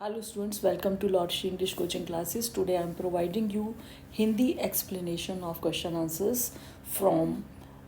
Hello students, welcome to Lord Shri English coaching classes. Today I am providing you Hindi explanation of question answers from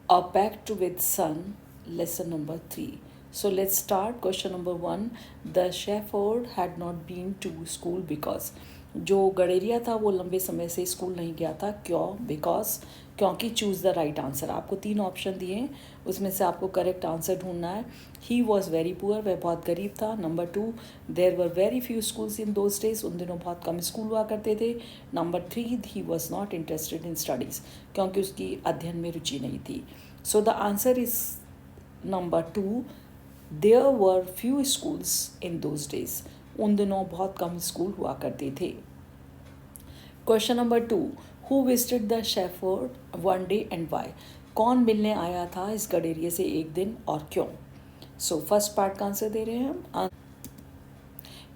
A Pact with Sun, lesson number 3. So let's start. Question number 1. The shepherd had not been to school because जो गडेरिया था वो लंबे समय से school नहीं गया था. क्यों? बिकॉज, क्योंकि. Choose the right answer. आपको 3 ऑप्शन दिए हैं, उसमें से आपको करेक्ट आंसर ढूंढना है. ही वॉज वेरी पुअर, वह बहुत गरीब था. Number 2, there were very few schools in those days, उन दिनों बहुत कम स्कूल हुआ करते थे. Number 3, he was not interested in studies, क्योंकि उसकी अध्ययन में रुचि नहीं थी. So the answer is number 2, there were few schools in those days, उन दिनों बहुत कम स्कूल हुआ करते थे. Question number 2, who visited the shepherd one day and why, कौन मिलने आया था इस गडेरिए से एक दिन और क्यों. सो फर्स्ट पार्ट का आंसर दे रहे हैं हम.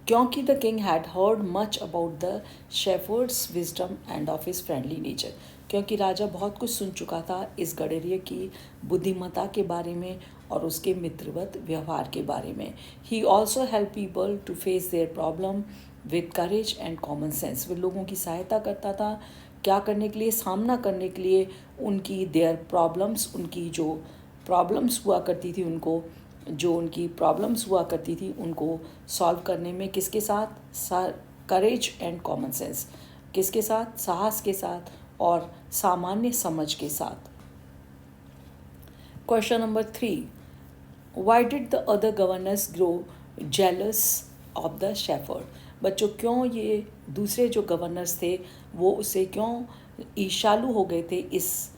क्योंकि the king had heard much about the shepherd's wisdom end of his friendly nature, क्योंकि राजा बहुत कुछ सुन चुका था इस गडेरिए की बुद्धिमत्ता के बारे में और उसके मित्रवत व्यवहार के बारे में. He also help people to face their problem with courage and common sense, वे लोगों की सहायता करता था क्या करने के लिए, सामना करने के लिए उनकी देयर प्रॉब्लम्स, उनकी जो प्रॉब्लम्स हुआ करती थी उनको सॉल्व करने में किसके साथ, करेज एंड कॉमन सेंस, किसके साथ, साहस के साथ और सामान्य समझ के साथ. Question number 3, why did the other governors grow jealous of the shepherd, बच्चों क्यों ये दूसरे जो गवर्नर्स थे वो उससे क्यों ईर्ष्यालु हो गए थे इस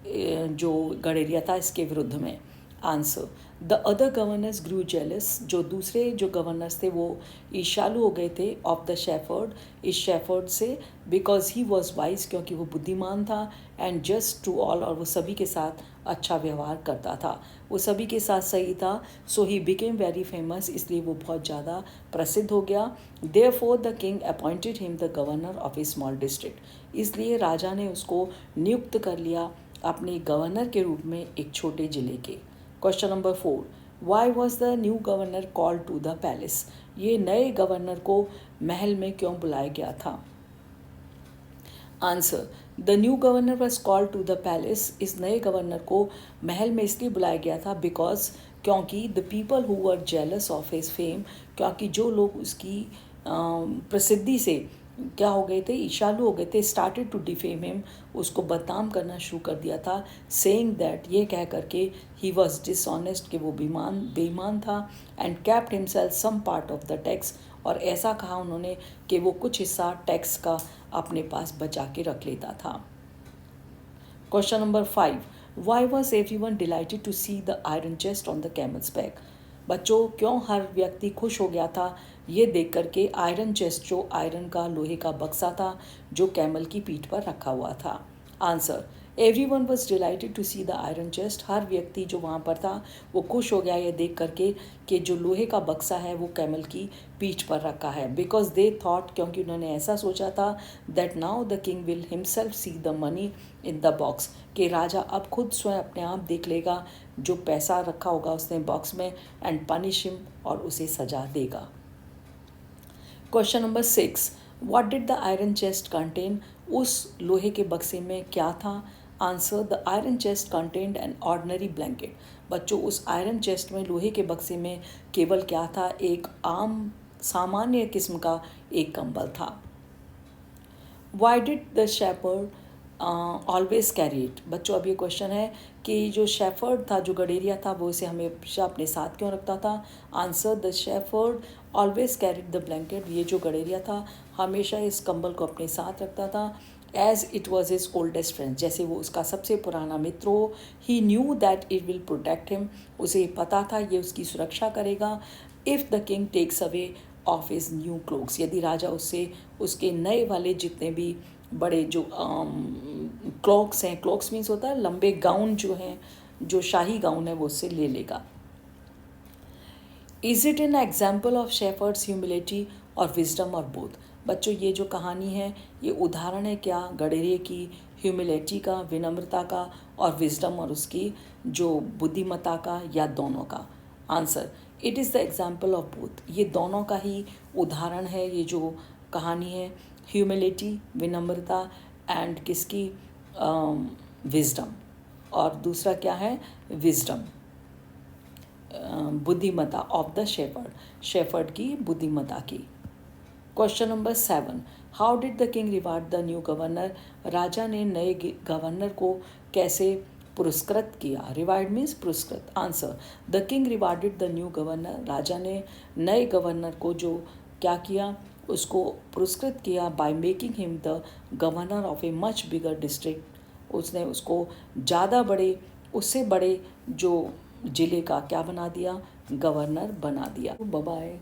जो गडेरिया था इसके विरुद्ध में. Answer, the other governors grew jealous, जो दूसरे जो गवर्नर्स थे वो ईर्ष्यालु हो गए थे ऑफ द शेफर्ड, इस शेफर्ड से, बिकॉज ही वॉज वाइज, क्योंकि वो बुद्धिमान था, एंड जस्ट टू ऑल, और वो सभी के साथ अच्छा व्यवहार करता था, वो सभी के साथ सही था. सो ही बिकेम वेरी फेमस, इसलिए वो बहुत ज़्यादा प्रसिद्ध हो गया. Therefore the king appointed him the governor of A small district, इसलिए राजा ने उसको नियुक्त कर लिया अपने गवर्नर के रूप में एक छोटे ज़िले के. Question number 4, why was the new governor called to the palace, ये नए गवर्नर को महल में क्यों बुलाया गया था. Answer, the new governor was called to the palace, इस नए गवर्नर को महल में इसलिए बुलाया गया था बिकॉज, क्योंकि the people who were jealous of his fame, क्योंकि जो लोग उसकी प्रसिद्धि से क्या हो गए थे, ईर्ष्यालु हो गए थे, स्टार्टेड टू डिफेम हिम, उसको बदनाम करना शुरू कर दिया था. सेइंग दैट, ये कह करके, ही वॉज डिसऑनेस्ट, कि वो बेईमान था, and kept himself some part of the tax, और ऐसा कहा उन्होंने कि वो कुछ हिस्सा टैक्स का अपने पास बचा के रख लेता था. Question number 5, why was everyone delighted to see the iron chest on the camel's back, बच्चों क्यों हर व्यक्ति खुश हो गया था ये देख करके आयरन चेस्ट, जो आयरन का लोहे का बक्सा था जो कैमल की पीठ पर रखा हुआ था. Answer, everyone was delighted to see the iron chest, हर व्यक्ति जो वहाँ पर था वो खुश हो गया ये देख करके कि जो लोहे का बक्सा है वो कैमल की पीठ पर रखा है. बिकॉज दे थॉट, क्योंकि उन्होंने ऐसा सोचा था, that now the king will himself see the money in the box, कि राजा अब खुद स्वयं अपने आप देख लेगा जो पैसा रखा होगा उसने बॉक्स में, एंड पनिश हिम, और उसे सजा देगा. Question number 6, what did the iron chest contain, उस लोहे के बक्से में क्या था. Answer, the iron chest contained an ordinary blanket, बच्चों उस आयरन चेस्ट में, लोहे के बक्से में केवल क्या था, एक आम सामान्य किस्म का एक कंबल था. Why did the shepherd always carry it, बच्चों अब ये क्वेश्चन है कि जो शेफर्ड था, जो गडेरिया था, वो इसे हमेशा अपने साथ क्यों रखता था. Answer, the shepherd always carried the blanket, ये जो गडेरिया था हमेशा इस कंबल को अपने साथ रखता था. As it was his oldest friend, जैसे वो उसका सबसे पुराना मित्र हो. He knew that it will protect him, उसे पता था ये उसकी सुरक्षा करेगा. If the king takes away of his new cloaks, यदि राजा उससे उसके नए वाले जितने भी बड़े जो क्लॉक्स हैं, क्लॉक्स मीन्स होता है लंबे गाउन जो हैं, जो शाही गाउन है वो उससे ले लेगा. Is it an example of shepherd's humility और विजडम और बोथ, बच्चों ये जो कहानी है ये उदाहरण है क्या, गडेरिए की ह्यूमिलिटी का, विनम्रता का, और विजडम और उसकी जो बुद्धिमत्ता का, या दोनों का. Answer, it is the example of both, ये दोनों का ही उदाहरण है ये जो कहानी है, ह्यूमिलिटी विनम्रता एंड किसकी विजडम, और दूसरा क्या है विजडम बुद्धिमता ऑफ द शेफर्ड, शेफर्ड की बुद्धिमता की। Question number 7, how did the king reward the new governor, राजा ने नए गवर्नर को कैसे पुरस्कृत किया, रिवार्ड मीन्स पुरस्कृत। Answer, the king rewarded the new governor, राजा ने नए गवर्नर को जो क्या किया उसको पुरस्कृत किया by making him the governor of a much bigger district, उसने उसको ज़्यादा बड़े उससे बड़े जो ज़िले का क्या बना दिया, गवर्नर बना दिया। Bye bye.